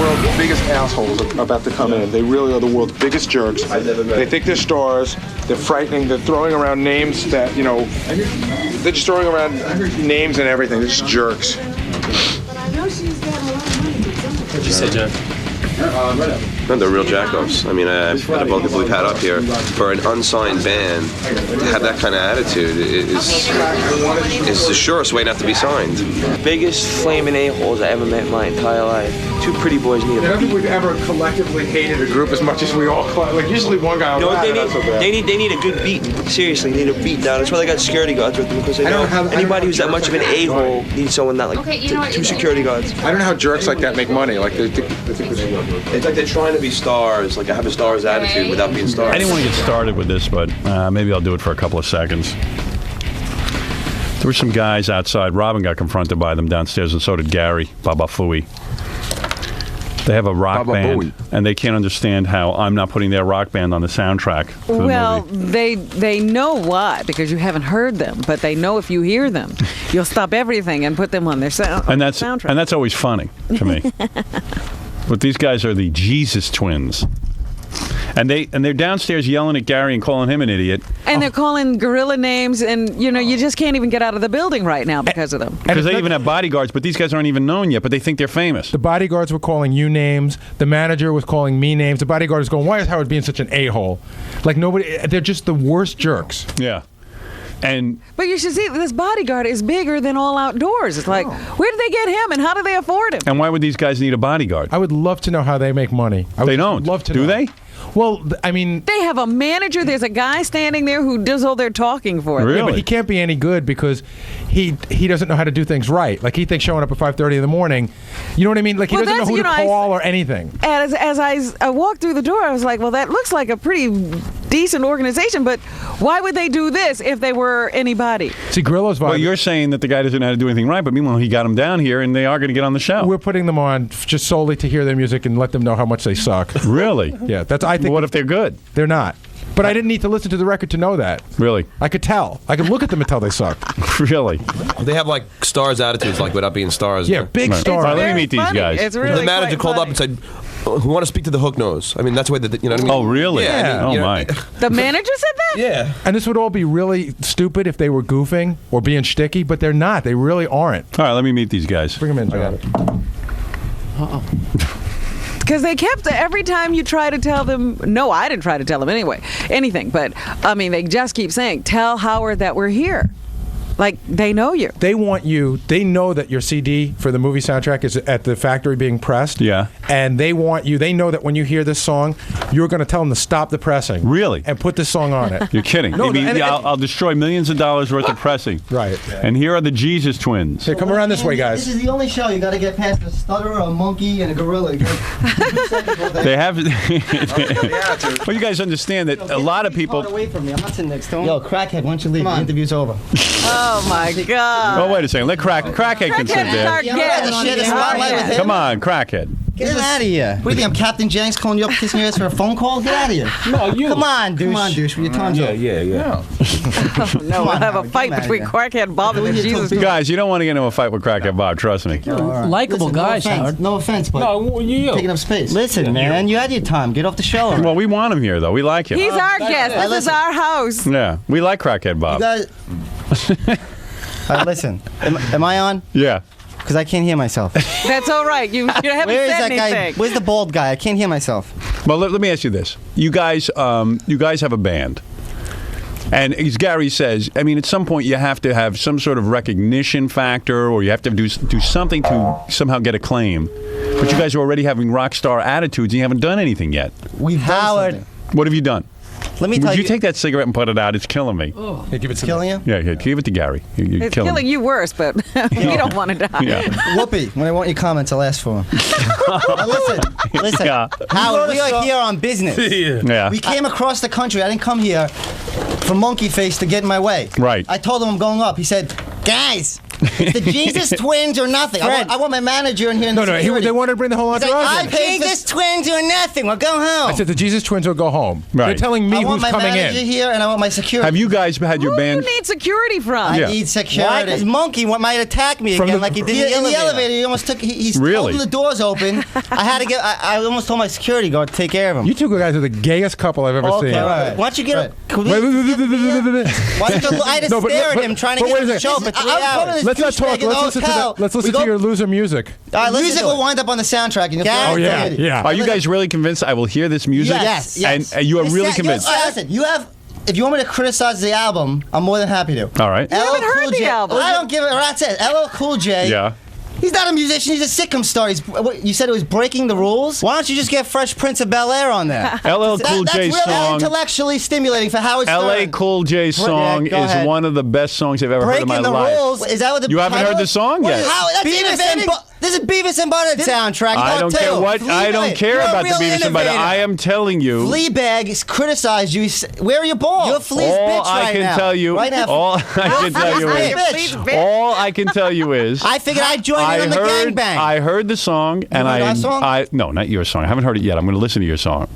world's biggest assholes about to come in. They really are the world's biggest jerks. They think they're stars. They're frightening. They're throwing around names that, you know, they're just throwing around names and everything. They're just jerks. What'd you say, John? No, they're real jackoffs. I mean, out of all the people we've had up here, for an unsigned band to have that kind of attitude is the surest way not to be signed. Biggest flaming a-holes I ever met in my entire life. Two pretty boys need I don't think we've ever collectively hated a group as much as we all, like, usually one guy will You know what they not so bad. need? They need a good beating. Seriously, they need a beat down. That's why they got security guards with them, because they know anybody who's that much of an a-hole needs someone that, like, two security guards. I don't know how jerks like that make money. Like, they think It's like they're trying to be stars, like have a star's attitude without being stars. I didn't want to get started with this, but maybe I'll do it for a couple of seconds. There were some guys outside. Robin got confronted by them downstairs, and so did Gary Baba Fooey. They have a rock band, and they can't understand how I'm not putting their rock band on the soundtrack for the movie. They know why, because you haven't heard them, but they know if you hear them, you'll stop everything and put them on their soundtrack. And that's always funny to me. But these guys are the Jesus Twins. And they're downstairs yelling at Gary and calling him an idiot. And they're calling gorilla names, and you just can't even get out of the building right now because of them. Because they even have bodyguards, but these guys aren't even known yet, but they think they're famous. The bodyguards were calling you names. The manager was calling me names. The bodyguard was going, "Why is Howard being such an a-hole?" Like nobody. They're just the worst jerks. Yeah. But you should see, this bodyguard is bigger than All Outdoors. It's like, where did they get him, and how do they afford him? And why would these guys need a bodyguard? I would love to know how they make money. They don't. Love to Do know. they? Well, I mean, They have a manager. There's a guy standing there who does all their talking for them. yeah, but he can't be any good because he doesn't know how to do things right. Like he thinks showing up at 5:30 in the morning, you know what I mean? Like he doesn't know who to call or anything. As I walked through the door, I was like, well, that looks like a pretty decent organization, but why would they do this if they were anybody? See, Grillo's vibe. Well, you're saying that the guy doesn't know how to do anything right, but meanwhile, he got them down here, and they are going to get on the show. We're putting them on just solely to hear their music and let them know how much they suck. Really? Yeah, that's. I think. But what if they're good? They're not. But I didn't need to listen to the record to know that. Really? I could tell. I could look at them and tell they suck. Really? They have like stars attitudes, like without being stars. Yeah, big stars. All right, let me meet these guys. It's really The manager quite called up and said, "We want to speak to the Hook Nose." I mean, that's the way that you know what I mean. Oh, really? Yeah. I mean, Oh, my. The manager said that? Yeah. And this would all be really stupid if they were goofing or being shticky, but they're not. They really aren't. All right, let me meet these guys. Bring them in, John. I got it. Because they kept, every time you try to tell them, no, I didn't try to tell them anyway, anything, but, I mean, they just keep saying, tell Howard that we're here. Like, they know you. They want you. They know that your CD for the movie soundtrack is at the factory being pressed. Yeah. And they want you. They know that when you hear this song, you're going to tell them to stop the pressing. Really? And put this song on it. You're kidding. No, Maybe I'll destroy millions of dollars worth of pressing. Right. And here are the Jesus Twins. Here, come around this way, guys. This is the only show you got to get past a stutterer, a monkey, and a gorilla. They have. Well, you guys understand that a lot of people. Away from me. I'm not sitting next to him. Yo, crackhead, why don't you leave? The interview's over. Oh, my God. Oh, wait a second. Let Crackhead can sit there. Come on, Crackhead. Get out of here. What do you think? I'm Captain Jennings calling you up, kissing your ass for a phone call? Get out of here. No, you. Come on, douche. Come on, douche. With your tongue out. No, we'll have a fight between Crackhead Bob and the Jesus. Guys, you don't want to get into a fight with Crackhead Bob, trust me. Likeable guys, Howard. No offense, but taking up space. Listen, man, you had your time. Get off the show. Well, we want him here, though. We like him. He's our guest. This is our house. Yeah, we like Crackhead Bob. You guys... listen, am I on? Yeah. Because I can't hear myself. That's all right. You haven't Where is said that anything. guy? Where's the bald guy? I can't hear myself. Well, let me ask you this. You guys have a band. And as Gary says, I mean, at some point you have to have some sort of recognition factor, or you have to do something to somehow get acclaim. But you guys are already having rock star attitudes, and you haven't done anything yet. We've done something. What have you done? Let me tell Would you take that cigarette and put it out? It's killing me. Yeah, give it to killing you? Yeah, give it to Gary. You're It's killing you worse, but you don't want to die. Yeah. Whoopi, when I want your comments, I'll ask for them. Now listen. Yeah. Howard, we are here on business. Yeah. We came across the country. I didn't come here for Monkey Face to get in my way. Right. I told him I'm going up. He said, guys, It's the Jesus Twins or nothing. I want my manager in here. In No, the they wanted to bring the whole He's entourage. like, Jesus Twins or nothing. Well, go home. I said the Jesus Twins will go home. Right. They're telling me I want who's my coming manager in. here, and I want my security. Have you guys had your Who do band? you need security from? Yeah. I need security. Why? Because Monkey might attack me From again the- like he did In the elevator, he almost took. He's Really? holding the doors open. I had to get. I almost told my security guard to take care of him. You two guys are the gayest couple I've ever Okay, seen. right. Why don't you get? Right. Could we- Wait, Why don't you, I had to No, but- stare at but- him trying to but get wait him a to second. show up for 3 I'm hours. coming to Let's not talk. douchebag in the hotel. Let's listen We to go- your loser music. All right, Listen music to will it. wind up on the soundtrack. And you'll Yeah. Oh yeah, yeah. Are you guys really convinced I will hear this music? Yes, yes. And you are really Listen, convinced. Listen, you have. If you want me to criticize the album, I'm more than happy to. All right. You haven't LL heard Cool the J- album. I don't give a rat's ass. LL Cool J. Yeah. He's not a musician. He's a sitcom star. You said it was breaking the rules. Why don't you just get Fresh Prince of Bel Air on there? LL Cool That's J's really song. intellectually stimulating for Howard Stern. LA Cool J's song go is ahead. one of the best songs I've ever heard in Breaking my the life. rules. Is that what the You haven't heard the song What yet. is- How? That's Beavis and innovating. This is Beavis and Butthead soundtrack. I part don't two. care what. I don't care You're a about the real Beavis and Butthead. innovator. I am telling you. Fleabag criticized you. Where are your balls? You're Flea's All bitch I right can now. tell you. Right now. All I can tell you Flea's is. bitch. All I can tell you is. I figured I'd join I in on the heard. gangbang. I heard the song, and heard our song? no, not your song. I haven't heard it yet. I'm going to listen to your song.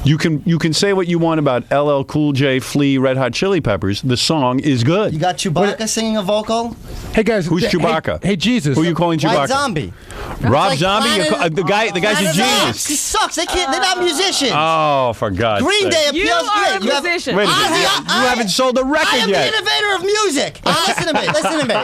You can say what you want about LL Cool J, Flea, Red Hot Chili Peppers. The song is good. You got Chewbacca singing a vocal. Hey guys, Who's hey- Chewbacca? Hey, Jesus. Who are you calling Chewbacca? White Zombie. Rob Like Zombie. Planet- The guy's a Planet X. He genius. sucks. They can't. They're not musicians. Oh, for God's Green sake. Day appeals. You are yeah, a you have- musician. Wait a minute. You haven't sold a I record am yet. the innovator of music. Listen to me. Listen to me.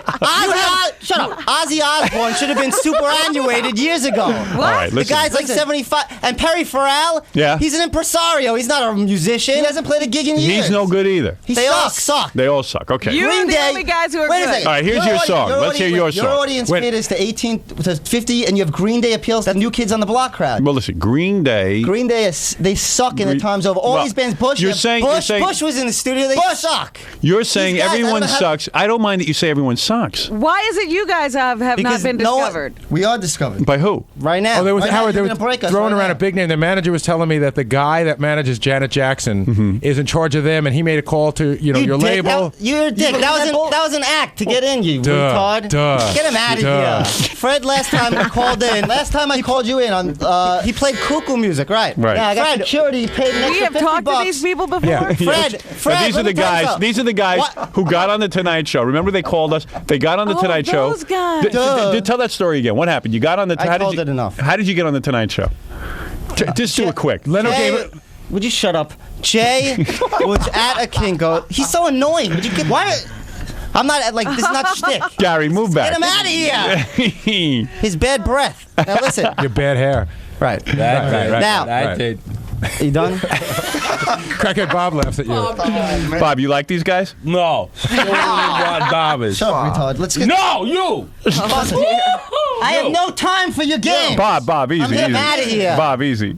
Shut up. Ozzy Osbourne should have been superannuated years ago. All right, The listen. guy's like 75. And Perry Farrell, Yeah. he's an impresario. He's not a musician. He hasn't played a gig in years. He's no good either. They all suck. They all suck. Okay. You Green are the Day- only guys who are Wait a good. second. All right, here's your song. Let's hear your Your song. audience Wait. caters to 18 to 50, and you have Green Day appeals to New Kids on the Block crowd. Well, listen. Green Day. Green Day they suck in the times over. All Well, these bands, Bush. you're saying- you're saying- Bush was in the studio. They Bush. suck. You're saying These guys, I everyone don't know how- sucks. I don't mind that you say everyone sucks. Why is it you guys have not Because been no one- discovered? We are discovered. By who? Right now. Oh, there was Right now, Howard. They you're were gonna break us throwing right around now. a big name. The manager was telling me that the guy that manages Janet Jackson is in charge of them, and he made a call to your dick. label. You're a dick. That was an act to get in, you Duh, retard. duh, Get him out of duh. here. Fred, last time I called in. Last time I called you in on, He played cuckoo music, right? Right. yeah, I got Fred, security paid an We extra have 50 talked bucks. to these people before. Yeah. Fred, But these are let the me tell you guys. something. These are the guys What? who got on the Tonight Show. Remember they called us. They got on the Oh, Tonight Show. those guys. Tell that story again. What happened? You got on the. I how did told you- it enough. How did you get on the Tonight Show? Just do it quick. Leno Jay, gave it. would you shut up? Jay was at a Kinko. He's so annoying. Would you get why? I'm not like this is not shtick. Gary, move back. Get him out of here. His bad breath. Now listen. Your bad hair. Right. Right. Now, Right. you done? Crackhead Bob laughs at you. Bob, you like these guys? No. Barbers. Shut up, retard. Let's get. No, you. I have no time for your game. Bob, easy. getting easy. outta here. Bob, easy.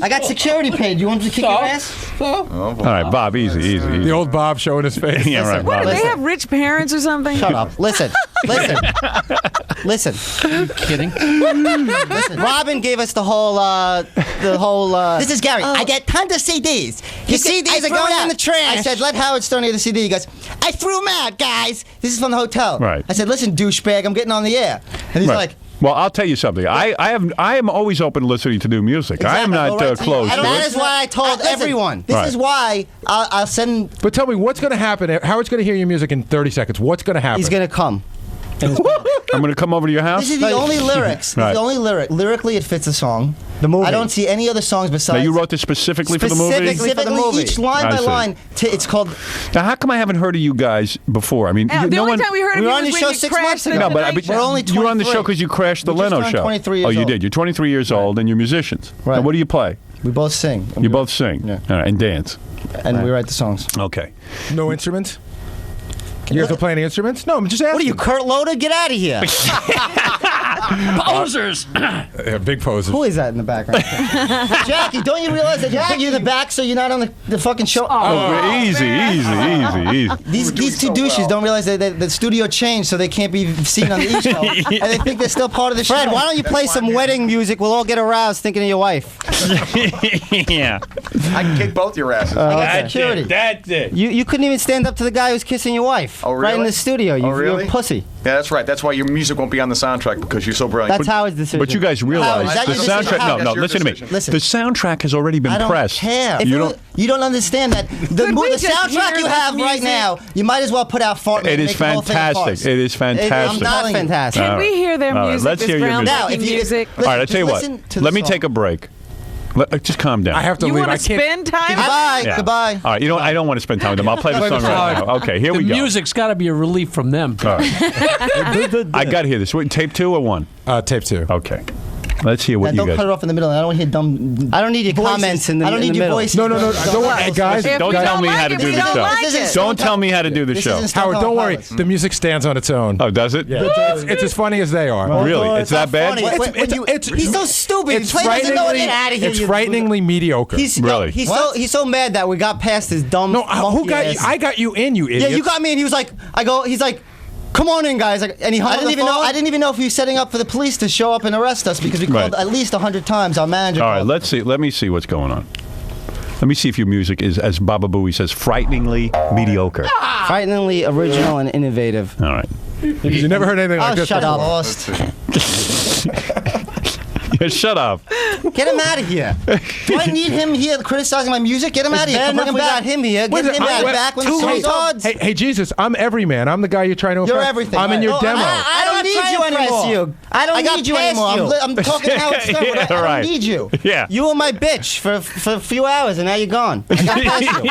I got security paid. You want me to kick your ass? All right, Bob, easy. The old Bob showing his face. Yeah, right. What, Bob. do they have rich parents or something? Shut up. Listen. Listen. Kidding. Listen. Robin gave us the whole. This is Gary. I get tons of CDs. Your CDs are going in the trash. I said, let Howard Stern get the CD. He goes, I threw them out, guys. This is from the hotel. Right. I said, listen, douchebag, I'm getting on the air. And he's Right. like, Well, I'll tell you something. I am always open to listening to new music. I am Exactly. not Well, right, closed I to don't- That it. is why I told listen, everyone. This Right. is why I'll send. But tell me, what's going to happen? Howard's going to hear your music in 30 seconds. What's going to happen? He's gonna come. I'm going to come over to your house. This is the only lyrics. This Right. is the only lyric. Lyrically, it fits the song. The movie. I don't see any other songs Now, besides. you wrote this specifically for the movie? Specifically for the movie. Each line I by see. line. It's called. Now, how come I haven't heard of you guys before? I mean, Yeah, the no only one. time we heard of We you were on was your when show you 6 crashed months the ago. No, but Tonight We're Show. only you were on the 23. show because you crashed the We just Leno turned show. 23 years oh, you old. did. You're 23 years old and you're musicians. Right. Now, what do you play? We both sing. You both sing. Yeah. All right, and dance. And we write the songs. Okay. No instruments? You guys don't play any instruments? No, I'm just asking. What are you, Kurt Loder? Get out of here. Posers. Big posers. Who is that in the background? Jackie, don't you realize that you in the back so you're not on the fucking show? Easy. These two douches don't realize that the studio changed so they can't be seen on the E! show. And they think they're still part of the show. Fred, why don't you play some wedding music? We'll all get aroused thinking of your wife. Yeah. I can kick both your asses. I got security. That's it. You couldn't even stand up to the guy who's kissing your wife. Oh, really? Right in the studio. You're a pussy. Yeah, that's right. That's why your music won't be on the soundtrack because you're so brilliant. That's Howard's decision. But you guys realize Howard, the is that your soundtrack. decision? No, That's your listen to me. decision. Listen. The soundtrack has already been I don't pressed. care. You don't understand that the Could we just soundtrack hear you the have right music? now. You might as well put out Fart Man It and is make the whole thing a farce. fantastic. It is fantastic. I'm Not telling you. fantastic. Can we hear their All right, music? let's this hear your music. Now, groundbreaking if you- music. All right, I tell you what. Listen to the Let me song. take a break. Just calm down. I have to You leave. want I to can't. spend time? Goodbye. Yeah. Goodbye. All right, you know what? I don't want to spend time with them. I'll play the song right now. Okay, here The we go. music's got to be a relief from them. All right. I got to hear this. Wait, tape 2 or 1? Tape 2. Okay. Let's hear what Now, you don't cut it guys. off in the middle. I don't want to hear dumb. I don't need your voices. comments in the I don't need in the your middle. voices. No. Don't worry, hey, guys. If Don't you tell me like how to it, do you the don't show. like This it. is- Don't tell me how to do the This show. isn't Stone Howard, Temple don't worry. Pilots. The music stands on its own. Oh, does it? Yeah. It's as funny as they are. Really? It's that bad? funny. He's so stupid. It's Play doesn't know frighteningly, it. Out of here, it's you- frighteningly mediocre. Really? He's so mad that we got past his dumb. No, who got you? monkey ass. I got you in, you idiot. Yeah, you got me, and he was like, he's like, come on in, guys. And he hung I up didn't the even know. phone. I didn't even know if he was setting up for the police to show up and arrest us because we called Right. at least 100 times. Our manager. All right, called. let's see. Let me see what's going on. Let me see if your music is, as Baba Booey says, frighteningly mediocre. Frighteningly original and innovative. All right. You never heard anything like Oh, this. shut before. up. Lost. Yeah, shut up. Get him out of here. Do I need him here criticizing my music? Get him out of here. Bad Bring enough him we back. got him here. Get Get him him back when the song's on. Hey, Jesus, I'm everyman. I'm the guy you're trying to You're impress. everything. I'm in your No, demo. I don't need you anymore. I don't got need you past anymore. I'm talking how it's done. Yeah, I don't right. need you. Yeah. You were my bitch for a few hours, and now you're gone. I got past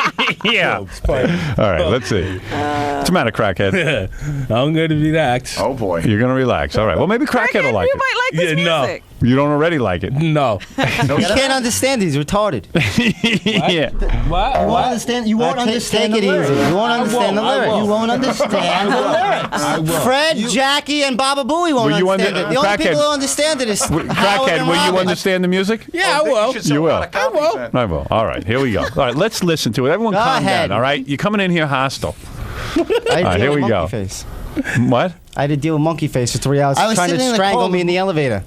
you. Yeah. All right, let's see. What's the matter, crackhead? I'm going to relax. Oh boy. You're going to relax. All right. Well, maybe crackhead will like you it. might like this Yeah, no. music. You don't already like it. No. He can't understand. He's retarded. Yeah. What? You won't understand. You won't understand Take the it lyrics. easy. You won't understand the I lyrics. will. You won't understand the lyrics. I will. Fred, Jackie, and Baba Booey won't Will you understand under- it. The only Crackhead- people who understand it is Howard Crackhead, and will you Robin. understand the music? Yeah, I will. You will. I will. I will. All right, here we go. All right, let's listen to it. Everyone Go calm ahead. down, all right? You're coming in here hostile. I had to right, deal here with we go. Monkey Face. What? I had to deal with Monkey Face for 3 hours I was trying to sitting in the strangle cold- me in the elevator.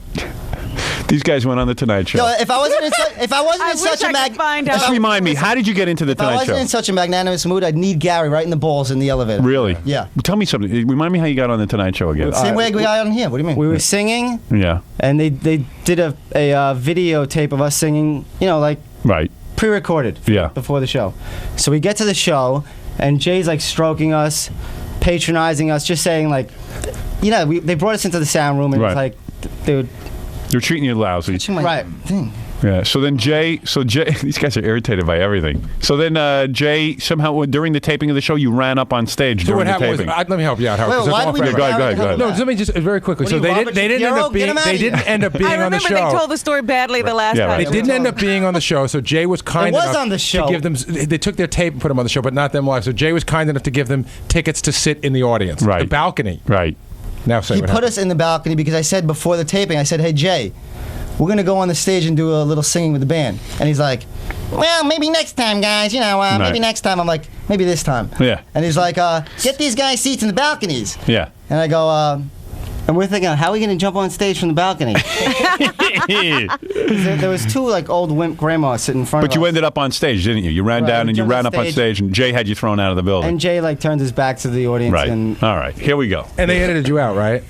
These guys went on the Tonight Show. Yo, if I wasn't in I such wish a I could find out. Just remind me, how did you get into the If I Tonight wasn't Show? in such a magnanimous mood, I'd need Gary right in the balls in the elevator. Really? Yeah. Tell me something. Remind me how you got on the Tonight Show again. Same way we got on here. What do you mean? We were singing, Yeah. and they did a videotape of us singing, like Right. pre-recorded Yeah. before the show. So we get to the show, and Jay's like stroking us, patronizing us, just saying like, they brought us into the sound room, and it was Right. like, dude, They're treating you lousy. right. Thing. Yeah. So Jay, these guys are irritated by everything. So then Jay, somehow during the taping of the show, you ran up on stage So during what the happened was, taping. let me help you out, Howard. Wait, 'cause why that's did we all Yeah, do go ahead, that? go ahead, go ahead. No, let me just very quickly. What So are you, they Robert didn't end Shapiro? up being Get 'em outta they here. didn't end up being I on the remember show. they told the story badly the last Yeah, time. right. They didn't end up being on the show, so Jay was kind was enough on the show. to give them. They took their tape and put them on the show, but not them live. So Jay was kind enough to give them tickets to sit in the audience, Right. the balcony. Right. Now say He what put happened. us in the balcony because I said before the taping, I said, "Hey Jay, we're gonna go on the stage and do a little singing with the band." And he's like, "Well, maybe next time, guys. Maybe Right. next time." I'm like, "Maybe this time." Yeah. And he's like, "Get these guys seats in the balconies." Yeah. And I go, And we're thinking, how are we going to jump on stage from the balcony? there was two like old wimp grandmas sitting in front But of you us. ended up on stage, didn't you? You ran Right, down we and you jumped ran on up on stage. stage, and Jay had you thrown out of the building. And Jay like turned his back to the audience. Right. And All right. Here we go. And they edited you out, right?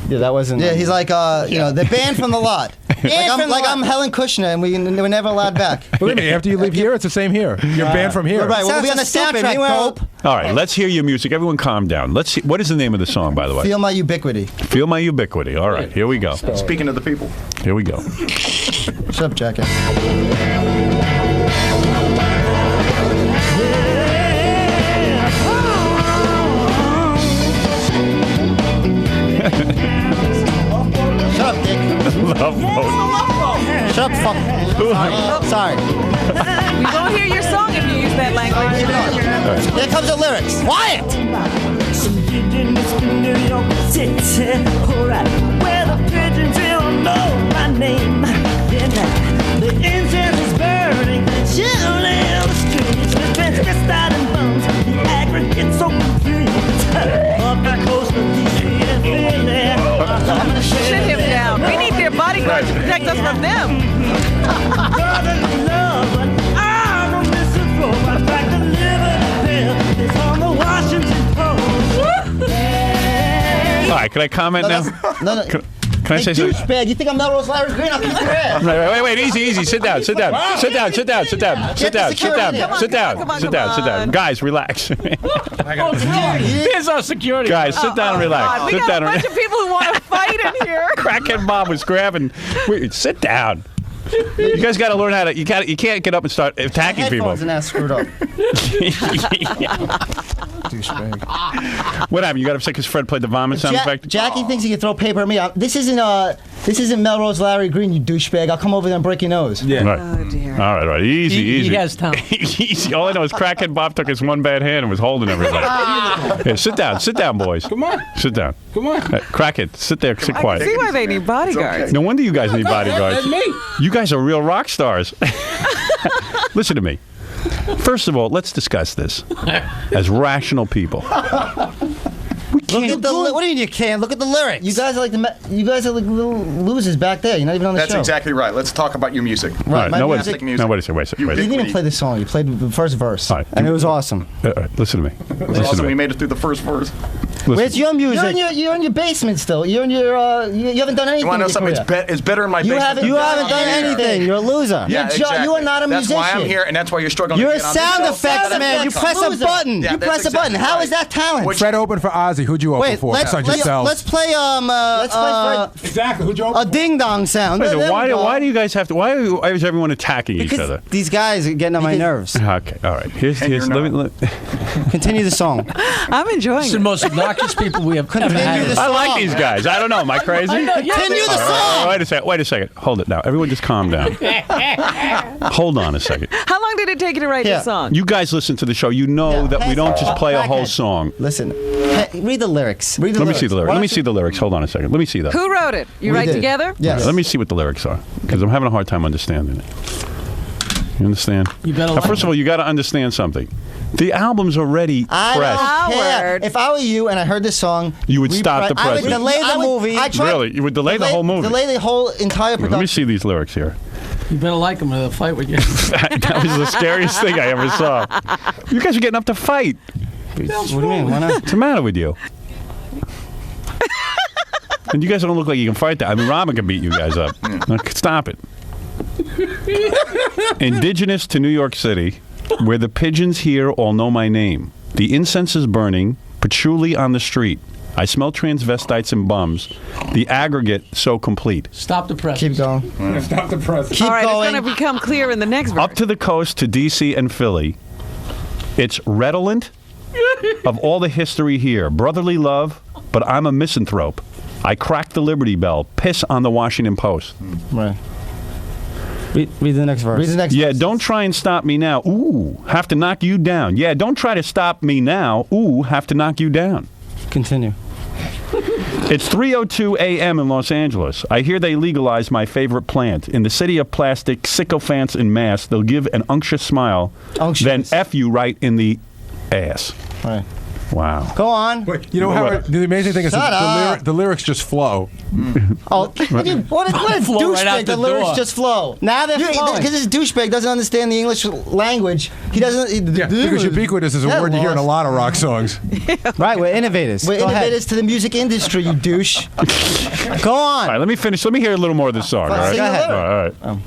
yeah, that wasn't. "Yeah." He's like, "They're banned from the lot." from the lot. I'm Helen Kushner, and we were never allowed back. Believe me, after you leave here, it's the same here. You're banned from here. Right. We'll be on the Sounds so stupid. soundtrack. Meanwhile- Dope. All right. Let's hear your music. Everyone, calm down. Let's see. What is the name of the song, by the way? Feel my ubiquity. Feel My Ubiquity. All right. Here we go. Speaking of the people. Here we go. Shut up, jackass. Shut up, Dick. Love Boat. Shut up, fuck. Sorry. We won't hear your song if you use that language. Here comes the lyrics. Quiet. New York City, alright, where the pretty searching till I know my name. Yeah, now the incense is burning, chilling on the streets. The fence gets starting bumps, the aggregate so complete. Up the coast of DC and Philly. Sit him down. We need their bodyguards to protect us from them. Brotherly love, but I'm a misanthrope. I back the Liberty Bell. It's on the Washington Post. All right, can I comment now? No. Can I say something? Douchebag, you think I'm Melrose Larry Green? I'll kick your ass. Wait, easy. Sit down. Guys, relax. Here's our security. Guys, sit down and relax. God, we got a bunch of people who want to fight in here. Crackhead Bob was grabbing. Sit down. You guys got to learn how to. You can't get up and start attacking people. Headphones and that's screwed up. Douchebag. What happened? You got upset because Fred played the vomit sound effect? Jackie thinks he can throw paper at me. This isn't Melrose Larry Green, you douchebag. I'll come over there and break your nose. Yeah. Right. Oh, dear. All right. Easy. He has talent. Easy. All I know is Crackhead Bob took his one bad hand and was holding everybody. Yeah, sit down, boys. Come on. Sit down. Come on. Crackhead, sit there, sit quiet. I can see why they need bodyguards. No wonder you guys need bodyguards. That's me. You guys are real rock stars. Listen to me. First of all, let's discuss this as rational people. Look at the what do you mean you can't? Look at the lyrics. You guys are like little losers back there. You're not even on the show. That's exactly right. Let's talk about your music. Right. No, wait a music. second. Wait a You didn't even play the song. You played the first verse, and it was awesome. Listen to me. Awesome. We made it through the first verse. Where's your music? You're in your basement still. You're in your. You haven't done anything. You want to know something? It's better in my basement. You haven't done anything. You're a loser. Yeah, exactly. You are not a musician. That's why I'm here, and that's why you're struggling. You're to a get on the sound show. effects man. You press a button. Yeah, You press a button. How is that talent? Fred opened for Ozzy. Who'd you open for? Besides yourself. Let's play Fred. Exactly. Who'd you open A ding dong sound. Wait, why do you guys have to? Why is everyone attacking each other? These guys are getting on my nerves. Okay, all right. Here's Continue the song. I'm enjoying It's the most obnoxious people we have ever had. I like these guys. I don't know. Am I crazy? Continue the song. Wait a second. Hold it now. Everyone just calm down. Hold on a second. How long did it take you to write this song? You guys listen to the show. You know that we don't just play a whole song. Listen. Read the lyrics. Let me see the lyrics. Let me see the lyrics. Hold on a second. Let me see that. Who wrote it? You write together? Yes. Okay, let me see what the lyrics are, because I'm having a hard time understanding it. You understand? You better. Now, first of all, you got to understand something. The album's already I pressed. don't care. If I were you and I heard this song, You would stop the I would pressing. delay the movie. Really? You would delay the whole movie? Delay the whole entire production. Let me see these lyrics here. You better like them or they'll fight with you. That was the scariest thing I ever saw. You guys are getting up to fight. What do you mean? Why not? What's the matter with you? And you guys don't look like you can fight that. I mean, Robin can beat you guys up. Look, stop it. Indigenous to New York City, where the pigeons here all know my name. The incense is burning, patchouli on the street. I smell transvestites and bums. The aggregate so complete. Stop the press. Keep going. Stop the press. Keep All right, going. it's going to become clear in the next verse. Up to the coast to D.C. and Philly. It's redolent of all the history here. Brotherly love, but I'm a misanthrope. I crack the Liberty Bell. Piss on the Washington Post. Right. Read the next verse. Read the next verse. Don't try and stop me now. Ooh, have to knock you down. Yeah, don't try to stop me now. Ooh, have to knock you down. Continue. It's 3:02 a.m. in Los Angeles. I hear they legalized my favorite plant. In the city of plastic, sycophants in mass, they'll give an unctuous smile, then F you right in the ass. Right. Wow. Go on. Wait, you know how the amazing thing is the lyrics just flow. Oh, what a Flow right out douchebag! the The lyrics door. just flow. Now they're flowing. Because this douchebag doesn't understand the English language. He doesn't. Yeah, because ubiquitous is a word you hear in a lot of rock songs. Right, we're innovators. We're innovators to the music industry, you douche. Go on. All right, let me finish. Let me hear a little more of this song. All right. Go ahead. All right.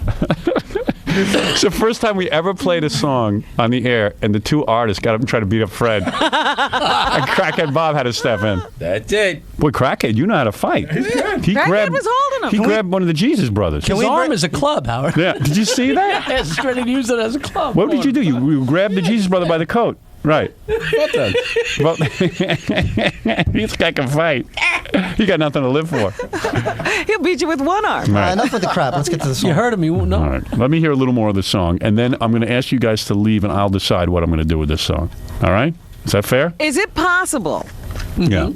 It's the first time we ever played a song on the air, and the two artists got up and tried to beat up Fred. And Crackhead Bob had to step in. That's it. Boy, Crackhead, you know how to fight. Crackhead was holding him. He grabbed one of the Jesus brothers. His arm is a club, Howard. Yeah. Did you see that? Yeah, he's ready to use it as a club. What did you do? You grabbed the Jesus brother by the coat. Right. Well, this guy can fight. He got nothing to live for. He'll beat you with one arm. Right. Enough with the crap. Let's get to the song. You heard him. You won't know. All right. Let me hear a little more of the song, and then I'm going to ask you guys to leave, and I'll decide what I'm going to do with this song. All right? Is that fair? Is it possible Yeah.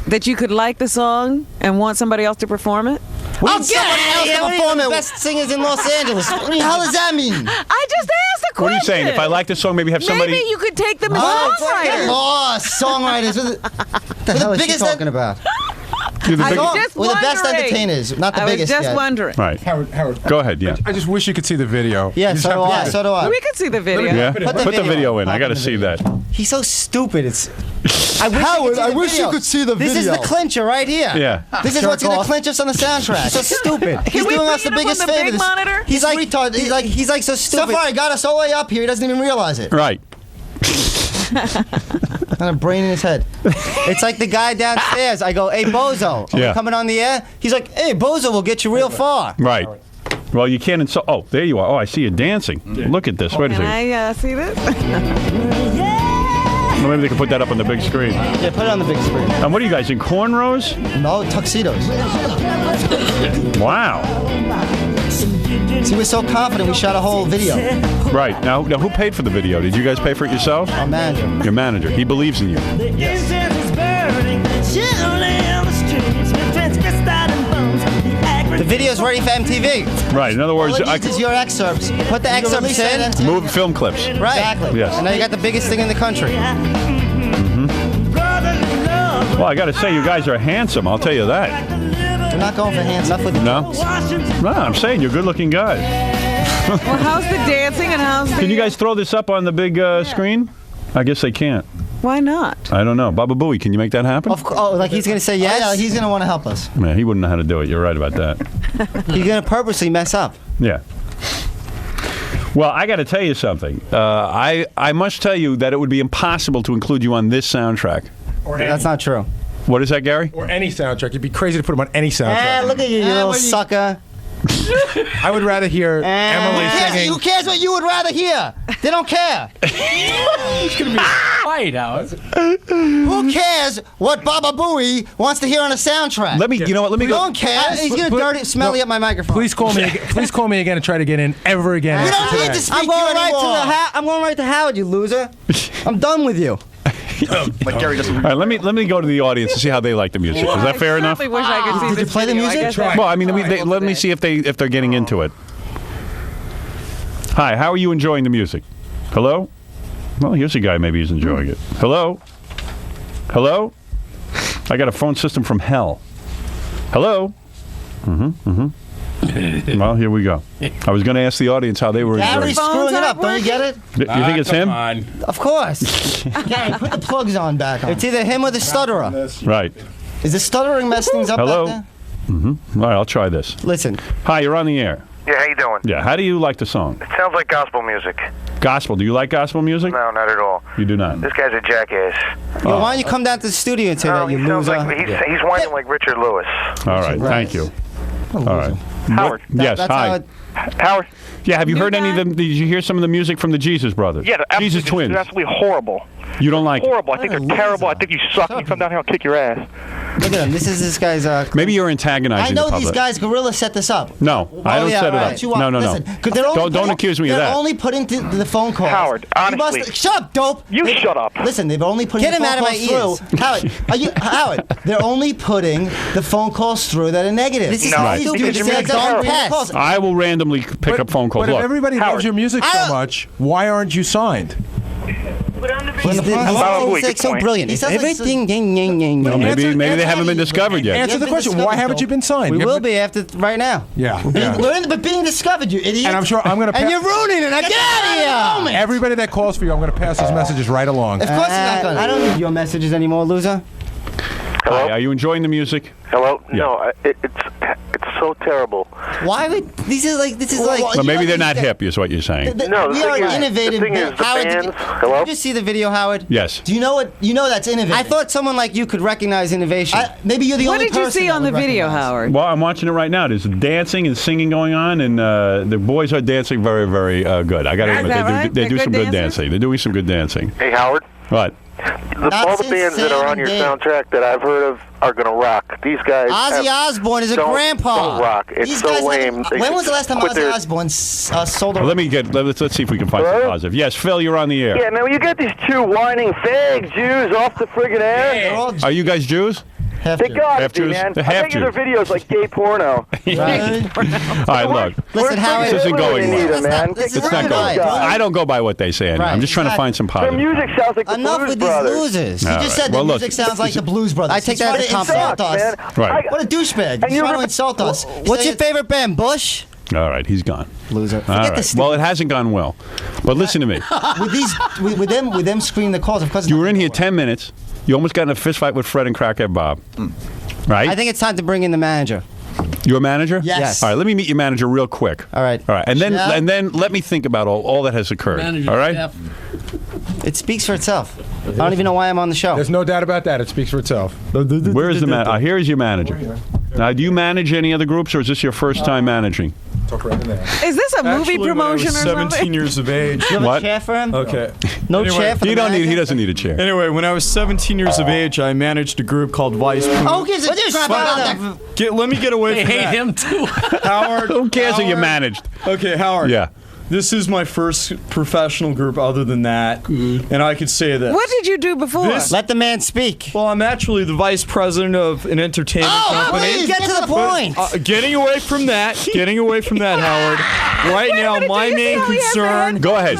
That you could like the song and want somebody else to perform it? I'll get somebody else to perform it. Best singers in Los Angeles. What the hell does that mean? I just asked the question. What are you saying? If I like the song, maybe have somebody. Maybe you could take them as songwriters. Oh, songwriters. What the hell is she talking about? You're the big- We're the best entertainers, not the biggest. I was just yet. wondering. Right. Howard. Go ahead. Yeah. I just wish you could see the video. Yeah, You so just do have I. to- So do I. We could see the video. Yeah. Put the Put the video video in. on. I got to see that. He's so stupid. It's. Howard, I wish video. you could see the video. This is the clincher right here. Yeah. This is what's going to clinch us on the soundtrack. He's so stupid. He's Can we doing us bring the it up biggest on the favor. big monitor? He's like retarded. He's like so stupid. So far, he got us all the way up here. He doesn't even realize it. Right. Got a brain in his head. It's like the guy downstairs. I go, "Hey, Bozo, are Yeah. we coming on the air?" He's like, "Hey, Bozo, we'll get you real far." Right. Well, you can't insult. Oh, there you are. Oh, I see you dancing. Look at this. Wait a Can second. I see this? Well, maybe they can put that up on the big screen. Yeah, put it on the big screen. And what are you guys in cornrows? No, tuxedos. Wow. See, we're so confident we shot a whole video. Right. Now, who paid for the video? Did you guys pay for it yourselves? Our manager. Your manager. He believes in you. The incense is burning, chilling on the streets. My friends get started bones. The video's ready for MTV. Right. In other words, All it I needs is your excerpts. Put the You excerpts release that in. MTV. move film clips. Right. Exactly. Yes. And now you got the biggest thing in the country. Well, I got to say, you guys are handsome. I'll tell you that. We're not going for hands. Enough with the No? No, I'm saying you're good-looking guys. Well, how's the dancing and how's the... Can you guys throw this up on the big screen? I guess they can't. Why not? I don't know. Baba Booey, can you make that happen? Like he's gonna say yes. Yeah, he's going to want to help us. Man, he wouldn't know how to do it. You're right about that. He's gonna purposely mess up. Yeah. Well, I got to tell you something. I must tell you that it would be impossible to include you on this soundtrack. That's not true. What is that, Gary? Or any soundtrack. It'd be crazy to put him on any soundtrack. Look at you, you little sucker. I would rather hear Emily singing. Who cares what you would rather hear? They don't care. It's gonna be quiet, Howard. Who cares what Baba Booey wants to hear on a soundtrack? Let me, you know what? Let me We go. don't care. He's going to dirty, smelly up my microphone. Please call me. Please call me again and try to get in ever again. We after don't need today. to speak I'm going to you right to anymore. I'm going right to Howard, you loser. I'm done with you. Like Gary doesn't. All right, let me go to the audience and see how they like the music. Is that fair enough? I certainly wish I could see Did you this play the video. I music? guess that's Well, I mean, possible let me today. see if they're getting into it. Hi, how are you enjoying the music? Hello? Well, here's a guy. Maybe he's enjoying it. Hello? Hello? I got a phone system from hell. Hello? Well, here we go. I was going to ask the audience how they were enjoying Gary's it. screwing it up. Don't you get it? You think it's him? Of course. Gary, put the plugs on back on. It's either him or the stutterer. Right. Is the stuttering mess things up Hello? back All right, I'll try this. Listen. Hi, you're on the air. Yeah, how you doing? Yeah, how do you like the song? It sounds like gospel music. Gospel. Do you like gospel music? No, not at all. You do not. This guy's a jackass. Yo, why don't you come down to the studio and say No, that, you he sounds loser? like he's whining like Richard Lewis. All right, thank you. All right. Howard. Yes, That's hi. how it- Howard. Yeah, have you heard any of them? Did you hear some of the music from the Jesus Brothers? Yeah, they're Jesus absolutely, Twins. they're absolutely horrible. You don't like it? Horrible. I think they're terrible. I think you suck. You come down here and kick your ass. Look at him. This guy's. Maybe you're antagonizing I know the public. these guys, Gorilla set this up. No, I don't yeah, set it right. up. No. Listen, 'cause they're only Don't putting- accuse me of they're that. only putting the phone calls. Howard, honestly. Shut up, dope. Shut up. Listen, they're only putting Get the him phone out of calls my ears. through. Howard, they're only putting the phone calls through that are negative. This is No, stupid. because This your is a music's dumb terrible. pest. I will randomly pick up phone calls. But if Look, everybody loves your music so much, why aren't you signed? He's Baba Booey, like good so point. brilliant. He sounds like Everything. well, maybe they haven't been discovered yet. Answer the question. Why haven't you been signed? We will be after right now. Yeah. But being discovered, you idiot. And I'm sure I'm going to. And you're ruining it. Now get out of here. Everybody that calls for you, I'm going to pass those messages right along. Of course you're not going to. I don't need your messages anymore, loser. Hi, are you enjoying the music? Hello? Yeah. No, it's so terrible. Why would this is like Well, maybe they're not hip, is what you're saying. No, the we thing are is- innovative. the thing is, the Howard, bands- did Hello? Did you see the video, Howard? Yes. you know what? You know that's innovative. I thought someone like you could recognize innovation. Maybe you're the What only did you person see that on the would video, recognize. Howard? Well, I'm watching it right now. There's dancing and singing going on, and the boys are dancing very, very good. I got to Is admit, that right? they They're do good some good dancers? dancing. They're doing some good dancing. Hey, Howard. What? All the bands that are on your soundtrack that I've heard of are going to rock. These guys. Ozzy Osbourne is a grandpa. Don't rock. It's These so guys lame. When was the last time Ozzy Osbourne sold a... Well, let's see if we can find some positive. Yes, Phil, you're on the air. Yeah, man, you got these two whining fag Jews off the friggin' air. Are you guys Jews? They got Half to be, Jews? man. They're I half think their Jews. videos like gay porno. All right, look. Listen, Howard. This isn't going well. man. It's not going well. I don't go by what they say. Right. I'm just trying to find some Their positive. music sounds like the Enough Blues with Brothers. these losers. He All just right. said Well, the look, music sounds like the Blues Brothers. I take that as a compliment. Insult us. Right. What a douchebag. He's trying to insult us. What's your favorite band, Bush? All right, he's gone. Loser. All right. Well, it hasn't gone well. But listen to me. with them screaming the calls, of course. You were in here 10 minutes. You almost got in a fist fight with Fred and Crackhead Bob. Right? I think it's time to bring in the manager. You're a manager? Yes. All right, let me meet your manager real quick. All right. All right, and then let me think about all that has occurred. All right? It speaks for itself. I don't even know why I'm on the show. There's no doubt about that. It speaks for itself. Where is the man? Here is your manager. Now, do you manage any other groups, or is this your first time managing? Is this a movie promotion or 17 something? years of age. You have What? a chair for him? Okay. No chair for the manager? He doesn't need a chair. Anyway, when I was 17 years of age, I managed a group called Vice. Oh, gives a crap about that? Let me get away They from hate that. him too. Howard. Who cares who you managed? Okay, Howard. Yeah. This is my first professional group other than that, and I could say this. What did you do before? Let the man speak. Well, I'm actually the vice president of an entertainment company. Please, get to the point. Getting away from that, Howard. Right now, my main concern. Go ahead.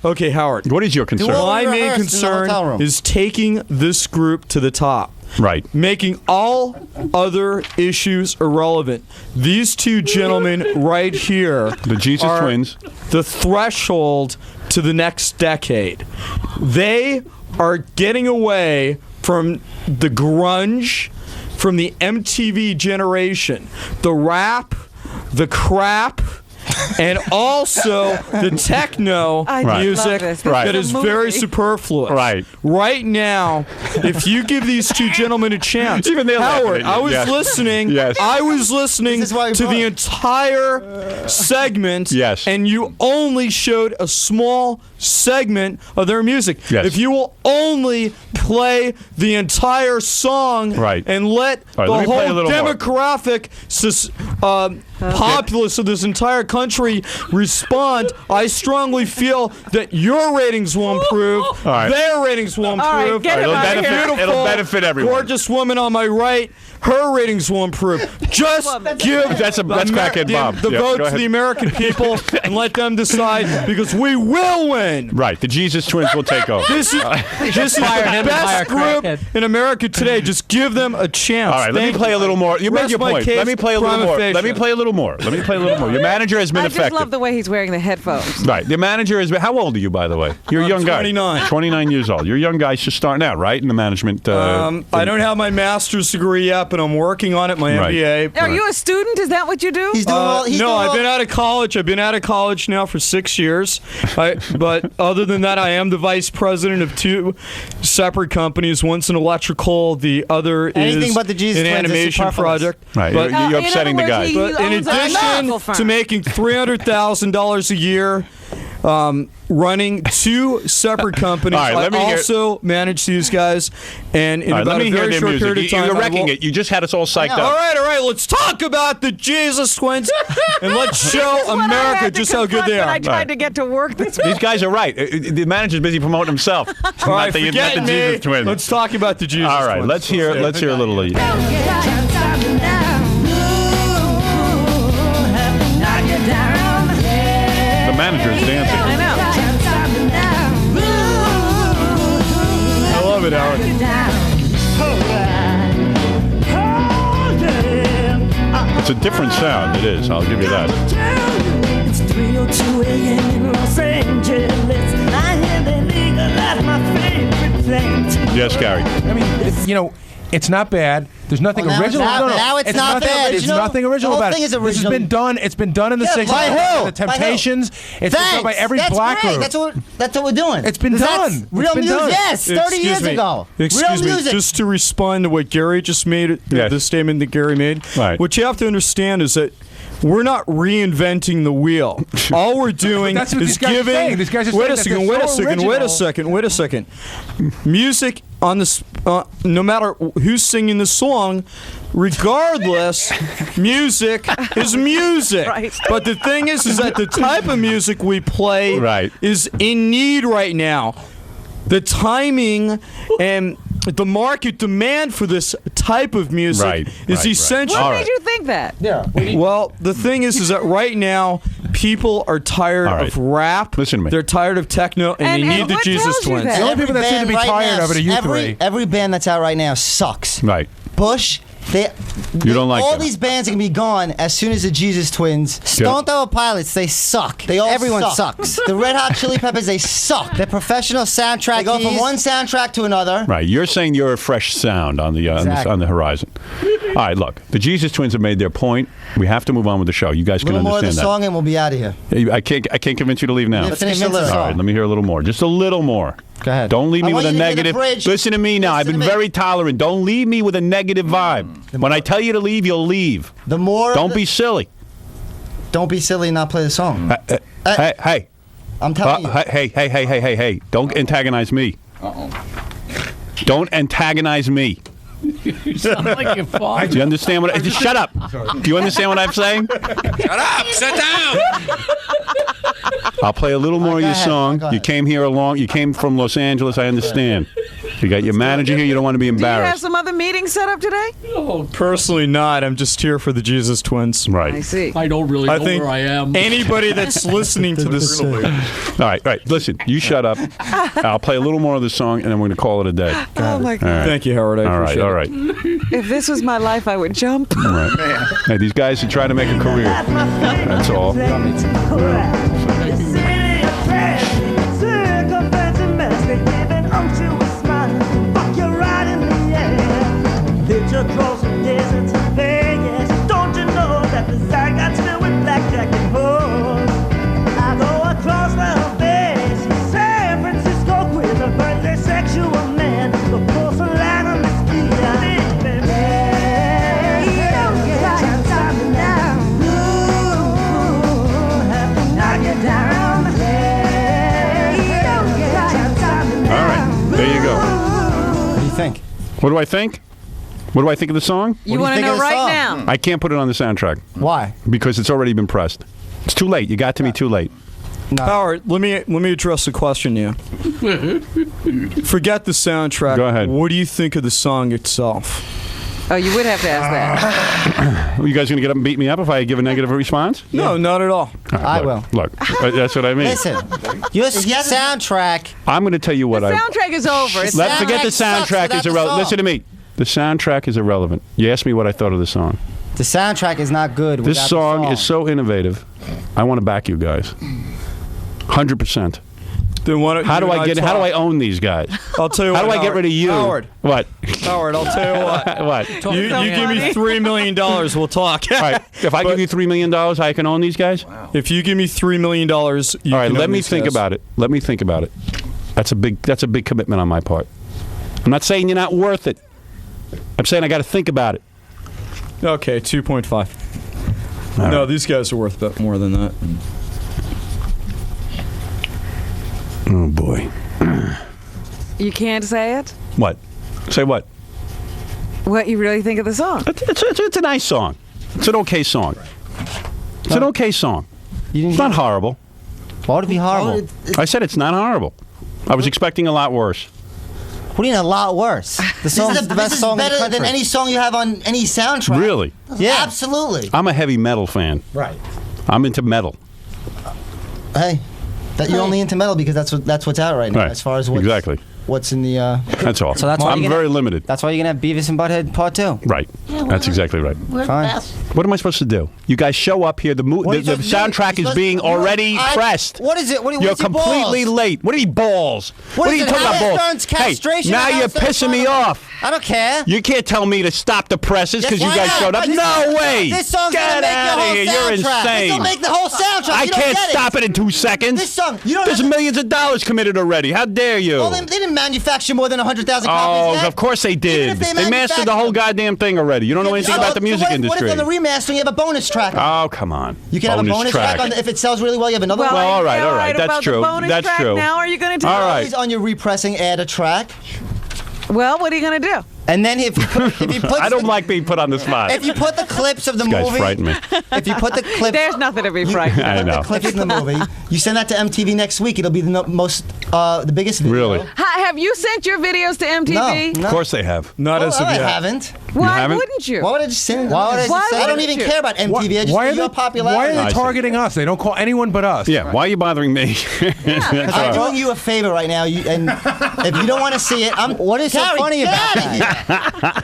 Okay, Howard. What is your concern? My main rehearsed in the hotel room. concern is taking this group to the top. Right. Making all other issues irrelevant. These two gentlemen right here, The Jesus are Twins. the threshold to the next decade. They are getting away from the grunge, from the MTV generation, the rap, the crap, and also the techno I just music love this. Right. that is It's a very movie. superfluous. Right. Right now, if you give these two gentlemen a chance, Even they're laughing Howard, at you. I was Yes. listening. Yes. I was listening This is why we to brought the it. entire segment. Yes. And you only showed a small segment of their music. Yes. If you will only play the entire song Right. and let All right, the let me play a whole little more. demographic populace of this entire country respond, I strongly feel that your ratings will improve. All right. Their ratings will right, improve. get him It'll out of benefit- here. Beautiful, it'll benefit everyone. Gorgeous woman on my right, her ratings will improve. Just give That's Crackhead Bob. the Yeah, vote go to ahead. the American people and let them decide, because we will win. Right. The Jesus Twins will take over. This is the Fire him and best hire group Crackhead. in America today. Just give them a chance. All right, let me Thank play you. a little more. You made Rest your my point. case Let me play a little prima more. facie. Let me play a little more. Let me play a little more. Your manager has been I just effective. love the way he's wearing the headphones. Right. The manager is. How old are you, by the way? You're a young guy. 29. 29 years old. You're a young guy just starting out, right? In the management. I don't have my master's degree yet, but I'm working on it. My Right. MBA. Are you a student? Is that what you do? He's doing all. He's No, doing I've all, been out of college. I've been out of college now for 6 years. But other than that, I am the vice president of two separate companies. One's an electrical, the other Anything is but the Jesus an Twins is animation superfluous. project. Right. But, You're in upsetting the other words, guy. he but in owns a addition medical firm. to making $300,000 a year, running two separate companies, All right, let me I hear- also manage these guys. And in All right, about let me a hear very their short music. period of time, You're I wrecking will- it. You just had us all psyched all up. right. Let's talk about the Jesus Twins and let's show That's what I America had to just how good confront they when are. I tried to get to work this These week. guys are right. The manager's busy promoting himself. All right, not the forget me. Jesus Twins. Let's talk about the Jesus All right, Twins. let's hear a little of you. The manager's dancing. I know. I love it, Howard. It's a different sound. It is. I'll give you that. It's 3:02 a.m. in Los Angeles. I hear they legalize my favorite plant. Yes, Gary. I mean, it's not bad. There's nothing Well, now original. it's not- now it's not nothing, bad. It's Original? nothing original The whole about thing it. is This has original. been done. It's been done in the Yeah, 60s. by who? The Temptations. It's been done by every That's black great. group. That's what we're doing. It's been 'Cause that's done. It's Real been music. done. Yes, 30 Excuse years me. ago. Excuse Real me. music. Just to respond to what Gary just made, Yes. the statement that Gary made. Right. What you have to understand is that We're not reinventing the wheel. All we're doing That's what is these guys are giving. saying. These guys are Wait a saying second. that Wait a they're so second. Wait a original. second. Music on this. No matter who's singing the song, regardless, music is music. Right. But the thing is that the type of music we play Right. is in need right now. The timing and the market demand for this type of music Right, is right. essential. What made you think that? Yeah. Well, the thing is that right now people are tired All right. of rap. Listen to me. They're tired of techno, and And they need the what Jesus tells you Twins. that? The only people that seem to be Band right tired now, of it are you three. every band that's out right now sucks. Right. Bush, they don't like all them. these bands are gonna be gone as soon as the Jesus Twins. Stone Temple Pilots, they suck. They all Everyone suck. sucks. The Red Hot Chili Peppers, they suck. They're professional soundtrack. They go from one soundtrack to another. Right. You're saying you're a fresh sound on the Exactly. on the horizon. All right. Look, the Jesus Twins have made their point. We have to move on with the show. You guys A can little more of the understand song and we'll be out of here. that. I can't convince you to leave now. Yeah, finish the lyrics. All right. Let me hear a little more. Just a little more. Go ahead. Don't leave I me with want a you to hear the negative. bridge. Listen to me now. I've Listen been to me. very tolerant. Don't leave me with a negative vibe. When I tell you to leave, you'll leave. The more Don't be silly. Don't be silly and not play the song. Hey. I'm telling you. Hey. Don't antagonize me. Don't antagonize me. You sound like your father. Do you understand what? Just shut up. Do you understand what I'm saying? Shut up! Sit down! I'll play a little more of your ahead. song. Go You ahead. came here along. You came from Los Angeles. I understand. You got your manager here. You don't want to be Do you have embarrassed. some other meetings set up today? Personally, not. I'm just here for the Jesus Twins. I Right. see. I don't really I know think where I am. anybody that's listening to this. All right. Listen, you shut up. I'll play a little more of the song, and then we're going to call it a day. Oh my All God! right. Thank you, Howard. I All right. appreciate All it. right. If this was my life, I would jump. All right. Hey, these guys are trying to make a career. That's all. Across the desert to Vegas. Don't you know that the side got filled with blackjack and hoes? I go across the bay, see San Francisco with a birthday sexual man. The porcelain on the ski, I live in All right. There you go. What do you think? What do I think? What do I think of the song? You want to know right now? I can't put it on the soundtrack Why? because it's already been pressed. It's too late. You got to me too late. Howard, let me address the question here. Forget the soundtrack. Go ahead. What do you think of the song itself? Oh, you would have to ask that. Are you guys going to get up and beat me up if I give a negative response? No, not at all. I will. Look, that's what I mean. Listen, your soundtrack. I'm going to tell you what The soundtrack is over. It's Let's forget the sucks soundtrack without is the irrelevant. song. Listen to me. The soundtrack is irrelevant. You asked me what I thought of the song. The soundtrack is not good. This without the song song is so innovative. I want to back you guys. 100%. Then why don't How you do and I get? talk? How do I own these guys? I'll tell you How what. do I get rid of you? Howard. What? Howard, I'll tell you what. What? You give me $3 million, we'll talk. All right. If I give you $3 million, I can own these guys. If you give me $3 million, you All right. can Let own me these think guys. about it. Let me think about it. That's a big commitment on my part. I'm not saying you're not worth it. I'm saying I got to think about it. Okay, 2.5. All No, right. these guys are worth a bit more than that. Oh boy. You can't say it? What? Say what? What you really think of the song? It's a nice song. It's an okay song. It's an okay song. It's not horrible. Why would it be horrible? I said it's not horrible. I was expecting a lot worse. What do you mean a lot worse? The song's the best song in the better country. than any song you have on any soundtrack. Really? Yeah, absolutely. I'm a heavy metal fan. Right. I'm into metal. Hey, that you're only into metal because that's what's out right now. Right. As far as what's in the. That's all. So that's why I'm you're gonna- very limited. That's why you're gonna have Beavis and Butthead Part 2. Right. That's exactly right. Fine. What am I supposed to do? You guys show up here. The soundtrack is being already pressed. What is it? What You're what's your completely balls? late. What are you balls? What are is you it, talking about Howard balls? Stern's castration Hey, now or you're Howard Stern's pissing me father? off. I don't care. You can't tell me to stop the presses because Yes, you why guys not? showed up. This No song- way. This song's Get gonna make the out of whole here. You're soundtrack. insane. This'll make the whole soundtrack. I You don't can't get stop it in 2 seconds. This song, you don't. There's millions of dollars committed already. How dare you? Well, they didn't manufacture more than 100,000 copies. Oh, yet. of course they Even did. if they They mastered the whole goddamn thing already. You don't know anything about the music What if industry. on the remastering, you have a bonus track. Oh, come on. You can have a bonus track on if it sells really well. You have another. Well, one. all right. That's about true. The bonus That's track true. Now, are you going to tell All right. Always on your repressing, add a track. Well, what are you going to do? And then if you put I don't like being put on the spot. If you put the clips of the This guy's movie, frightened me. if you put the clips, There's nothing to be frightened I of. know. the clips in the movie, you send that to MTV next week. It'll be the biggest video. Really? Have you sent your videos to MTV? No. Of course they have. Not as of I yet. haven't. Why haven't? wouldn't you? Why would I just send? Why would I just I don't wouldn't even you? care about MTV. I just Why are your they popularity. Why are they targeting us? They don't call anyone but us. Yeah. Why are you bothering me? I'm doing you a favor right now, and if you don't want to see it, What is so Gary, funny get about out of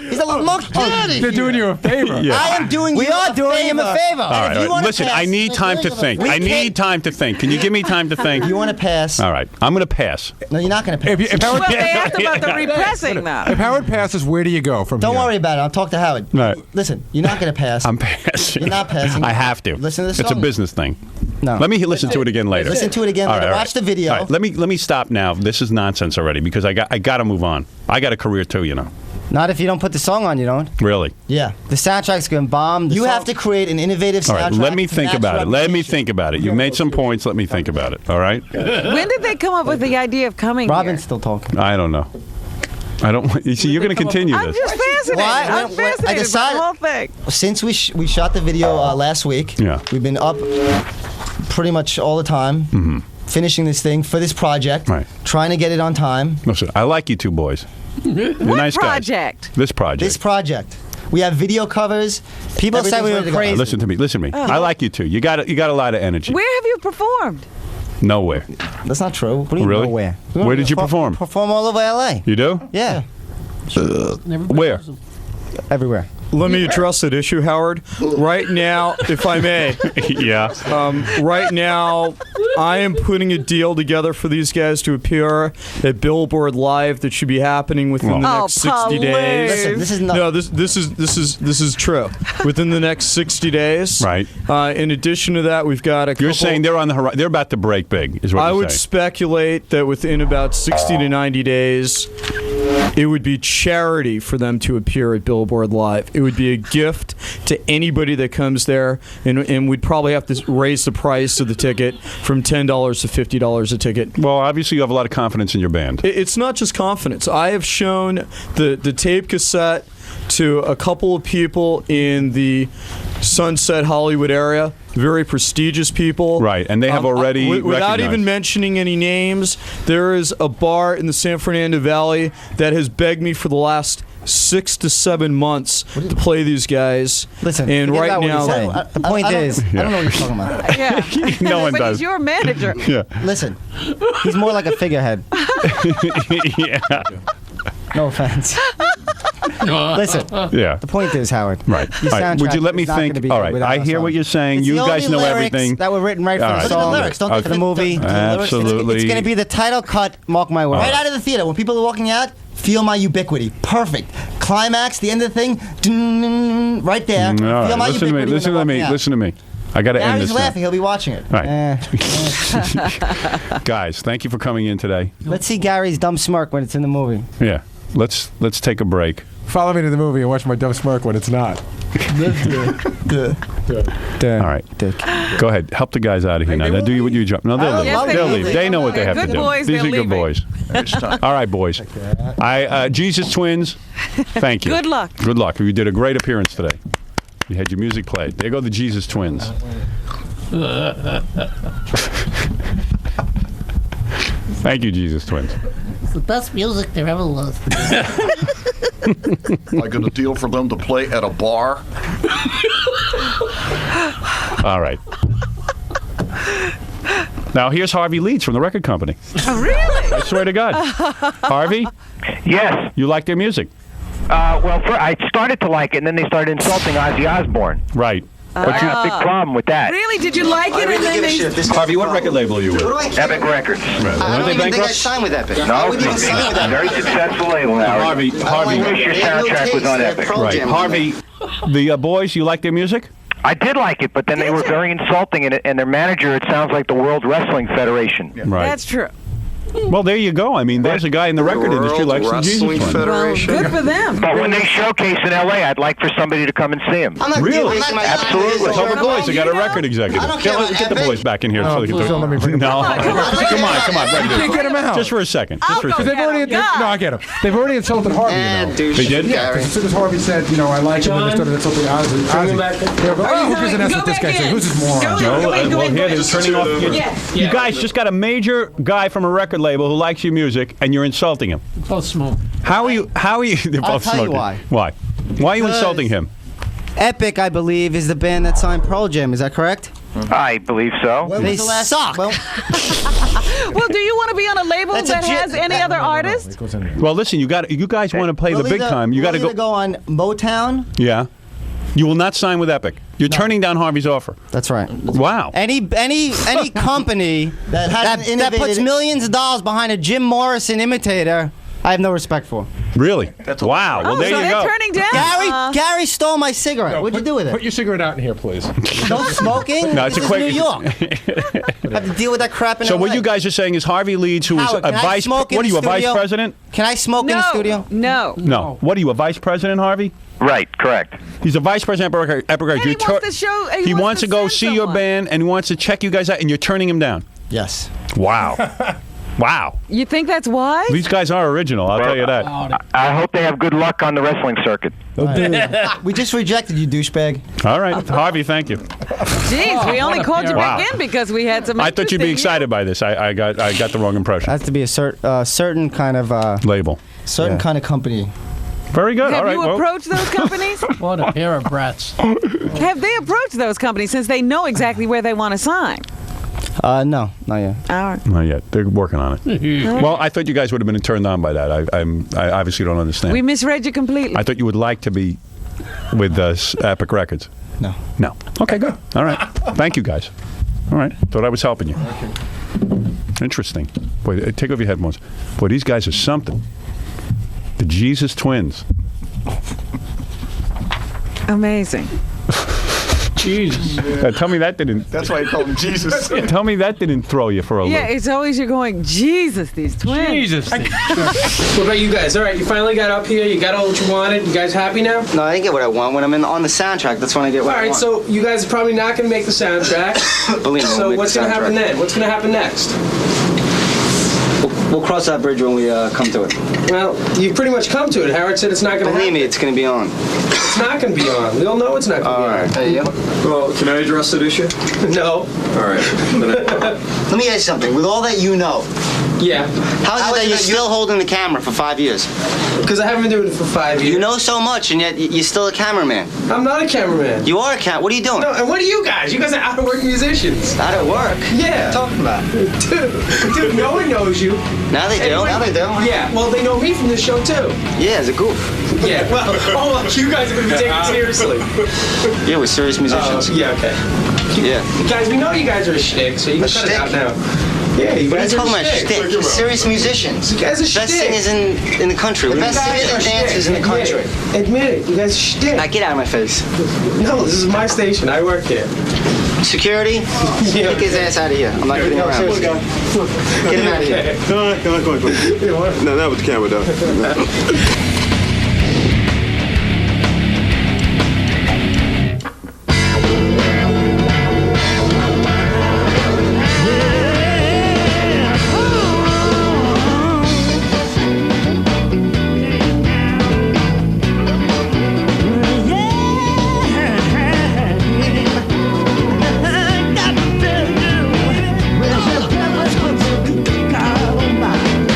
here. He's a little monkey. They're doing you a favor. Yeah. I am doing We you are a doing favor. him a favor. All right. If you All right. wanna Listen, pass, I need time to think. We I can't- need time to think. Can you give me time to think? You want to pass? All right. I'm going to pass. No, you're not going to pass. If Howard, Well, they asked about the repressing, though. if Howard passes, where do you go from Don't here? worry about it. I'll talk to Howard. Right. Listen, you're not going to pass. I'm passing. You're not passing. I have to. Listen to the It's a song. business thing. No. Let me listen to it again later. Listen to it again All later. right, all Watch the video. All right, let me stop now. This is nonsense already because I got to move on. I got a career too, you know. Not if you don't put the song on, you don't. Really. Yeah. The soundtrack's going to bomb. You have to create an innovative All soundtrack. right. Let me to think match about it. Let me reputation. think about it. You made some points. Let me think about it. All right. When did they come up with the idea of coming Robin's here? still talking. I don't know. I don't. You see, you're going to continue I'm this. just fascinated. Why? I'm When- fascinated I by decided- the whole thing. Since we shot the video last week, Yeah. we've been up pretty much all the time, finishing this thing for this project, Right. trying to get it on time. Listen, I like you two boys. You're What nice guys. project? This project. This project. We have video covers. People say we Everything's were ready to go. crazy. Listen to me. Listen to me. I like you two. You got a lot of energy. Where have you performed? Nowhere. That's not true. What do you Really? know where? Where did you perform? Perform all over LA. You do? Yeah. Where? Everywhere. Let me address that issue, Howard. Right now, if I may. Yeah. Right now, I am putting a deal together for these guys to appear at Billboard Live that should be happening within the Oh, next 60 please. days. Listen, this is not. No, this is true. Within the next 60 days. Right. In addition to that, we've got a couple. You're saying they're on the horizon. They're about to break big. Is what I you're would saying. speculate that within about 60 to 90 days, it would be charity for them to appear at Billboard Live. It would be a gift to anybody that comes there, and we'd probably have to raise the price of the ticket from $10 to $50 a ticket. Well, obviously you have a lot of confidence in your band. It's not just confidence. I have shown the tape cassette to a couple of people in the Sunset Hollywood area, very prestigious people. Right, and they have already without recognized. even mentioning any names, there is a bar in the San Fernando Valley that has begged me for the last 6 to 7 months to play these guys. Listen, and forget right about what now, you're saying. The point is, I don't know what you're talking about. Yeah. No one but does. he's your manager. Yeah. Listen, he's more like a figurehead. Yeah. No offense. Listen, Yeah. the point is, Howard. Right. Your All right. Would you soundtrack let me is not think? gonna be All good right. without I a hear song. what you're saying. It's You the guys only know lyrics everything. that were written right for All the right. look at the song. lyrics. Don't Okay. For the movie. Absolutely. It's going to be the title cut. Mark my words. right out of the theater when people are walking out. Feel my ubiquity. Perfect. Climax. The end of the thing. Dun, right there. All right. Feel my Listen to me. ubiquity. Listen to when me. they're walking out. Listen to me. I got to end Gary's this now. laughing. He'll be watching it. All right. Guys, thank you for coming in today. Let's see Gary's dumb smirk when it's in the movie. Yeah. Let's take a break. Follow me to the movie and watch my dumb smirk when it's not. All right. Go ahead. Help the guys out of here now. Now do what you jump. No, they'll leave. Yes, They'll they leave. will. They know what they have to Good do. boys, These they're are good leaving. boys. All right, boys. Jesus Twins, thank you. Good luck. Good luck. You did a great appearance today. You had your music played. There go the Jesus Twins. Thank you, Jesus Twins. It's the best music there ever was. I got a deal for them to play at a bar. All right. Now here's Harvey Leeds from the record company. Oh, really? I swear to God. Harvey? Yes. You like their music? Well, I started to like it, and then they started insulting Ozzy Osbourne. Right. I got a big problem with that. Really? Did you like it? And then they... Harvey, what record label are you with? Epic Records. I don't even think I signed with Epic. No, it's a very successful label now. Harvey, I wish your soundtrack was on Epic. Right. Harvey, the boys, you like their music? I did like it, but then they were very insulting, and their manager, it sounds like the World Wrestling Federation. Right. That's true. Well, there you go. I mean, there's a guy in the record industry like some Jesus Wrestling Twins. Federation. Well, good for them. But when they showcase in L.A., I'd like for somebody to come and see him. I'm not Really? wasting my time. Absolutely. Tell the boys they got a record executive. I don't care about Get the Epic. boys back in here. Oh, so they can please don't let me bring them No, back. come on. You can't get them out. Just for a second. Just for a Because second. they've already, no, I get them. They've already insulted Harvey, you know. They did? Yeah, 'cause as soon as Harvey said, I like him, and they started insulting Ozzy. They'll go, oh, who gives an S with this guy? Say, who's this moron? Well, here they're turning off. You guys just got a major guy from a record label who likes your music, and you're insulting him. Both smoke. How are you? They're I'll both tell you smoking. why. Why? Why are you Because- insulting him? Epic, I believe, is the band that signed Pearl Jam. Is that correct? I believe so. They suck. Well, do you want to be on a label That's a that j- has any other artist? Well, listen, you guys want to play the We'll big either- time. You got to we'll either go. go on Motown. Yeah. You will not sign with Epic. You're turning down Harvey's offer. That's right. Wow. Any company that puts millions of dollars behind a Jim Morrison imitator, I have no respect for. Really? Wow. Well, there so you they're go. turning down. Gary stole my cigarette. What'd you do with Put it? your cigarette out in here, please. No smoking? No, it's This a is quick. New York. I have to deal with that crap in So LA. what you guys are saying is Harvey Leeds, who is Howard, a can I vice. smoke in What are the you, a vice studio? president? Can I smoke in the studio? No. No. What are you, a vice president, Harvey? Right, correct. He's a vice president of Epic Records. And he wants to show. He wants to go see your band, and he wants to check you guys out, and you're turning him down. Yes. Wow. Wow. You think that's why? These guys are original, I'll tell you that. I hope they have good luck on the wrestling circuit. We just rejected you, douchebag. All right. Harvey, thank you. Jeez, we only called you Wow. back in because we had some. I thought you'd be excited by this. I got the wrong impression. Has to be a certain kind of label. Certain kind of company. Very good. Have All right. you well, approached those companies? What a pair of brats. Have they approached those companies since they know exactly where they want to sign? No, not yet. All right. not yet. They're working on it. Well, I thought you guys would have been turned on by that. I obviously don't understand. We misread you completely. I thought you would like to be with Epic Records. No. No. Okay, good. All right. Thank you, guys. All right. Thought I was helping you. Interesting. Boy, take off your headphones. Boy, these guys are something. The Jesus Twins. Amazing. Jesus. Tell me that didn't. That's why you call him Jesus. Tell me that didn't throw you for a Yeah, loop. it's always you're going, Jesus, these twins. Jesus. What about you guys? All right, you finally got up here. You got all what you wanted. You guys happy now? No, I didn't get what I want. When I'm on the soundtrack, that's when I get All what I right, want. so you guys are probably not going to make the soundtrack. Believe me, we'll So make what's the going to happen soundtrack. then? What's going to happen next? We'll cross that bridge when we come to it. Well, you've pretty much come to it. Howard said it's not going to happen. Believe me, it's going to be on. It's not going to be on. We all know it's not going to be on. There you go. Well, can I address that issue? No. All right. Let me ask you something. With all that you know, Yeah. how is it that you're still holding the camera for 5 years? Because I haven't been doing it for 5 years. You know so much, and yet you're still a cameraman. I'm not a cameraman. You are a cam. What are you doing? No, and what are you guys? You guys are out of work musicians. Out of work? Yeah. What are you talking about? Dude, no one knows you. Now they do. Everyone- Now they do. Yeah, well, they know me from this show, too. Yeah, as a goof. Yeah, well, you guys are going to be taken seriously. Yeah, we're serious musicians. Yeah, okay. Yeah. Guys, we know you guys are a shtick, so you can A cut it out shtick? now. Yeah, you What are guys you are talking a about? shtick. Shtick. You're serious musicians. You guys are Best shtick. singers in the country. You The best guys singers are and shtick. dancers in the Admit country. it. Admit it. You guys are shtick. Now get out of my face. No, this is my station. I work here. Security? Yeah. Kick his ass out of here. I'm not kidding around. Get him out of here. Come on. No, not with the camera, though.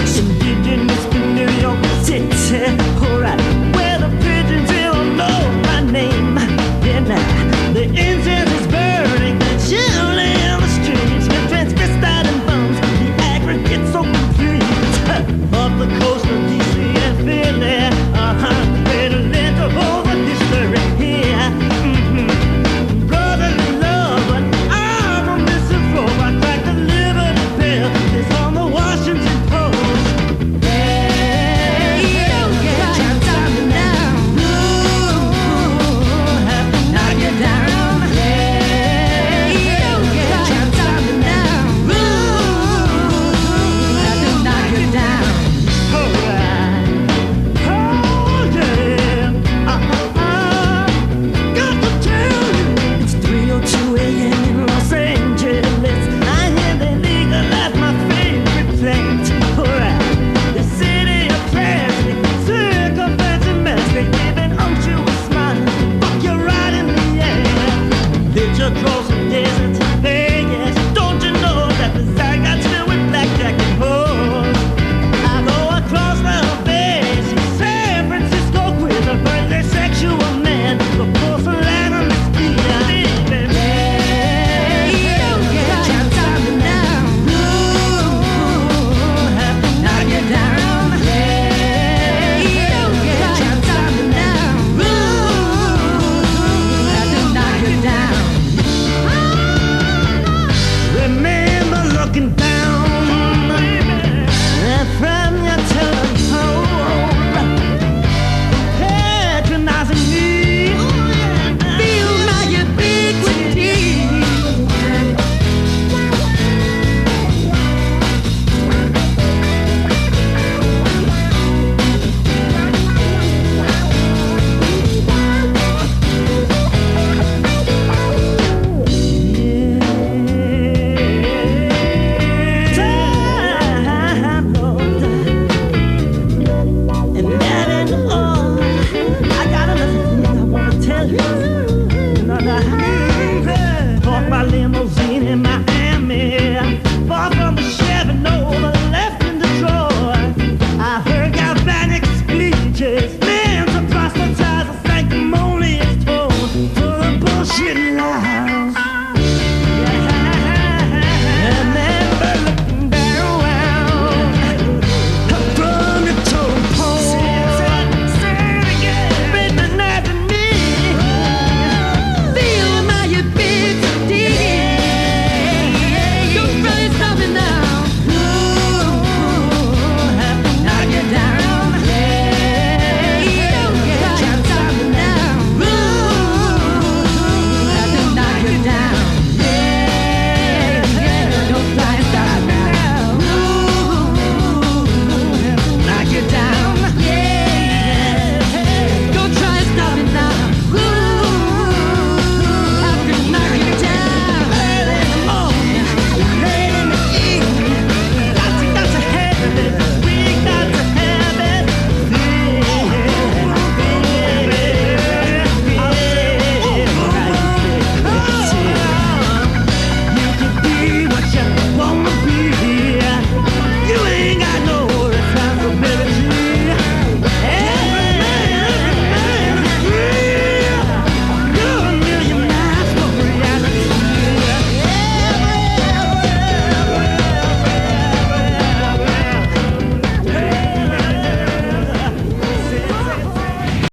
Some indigenous in New York City. looking down.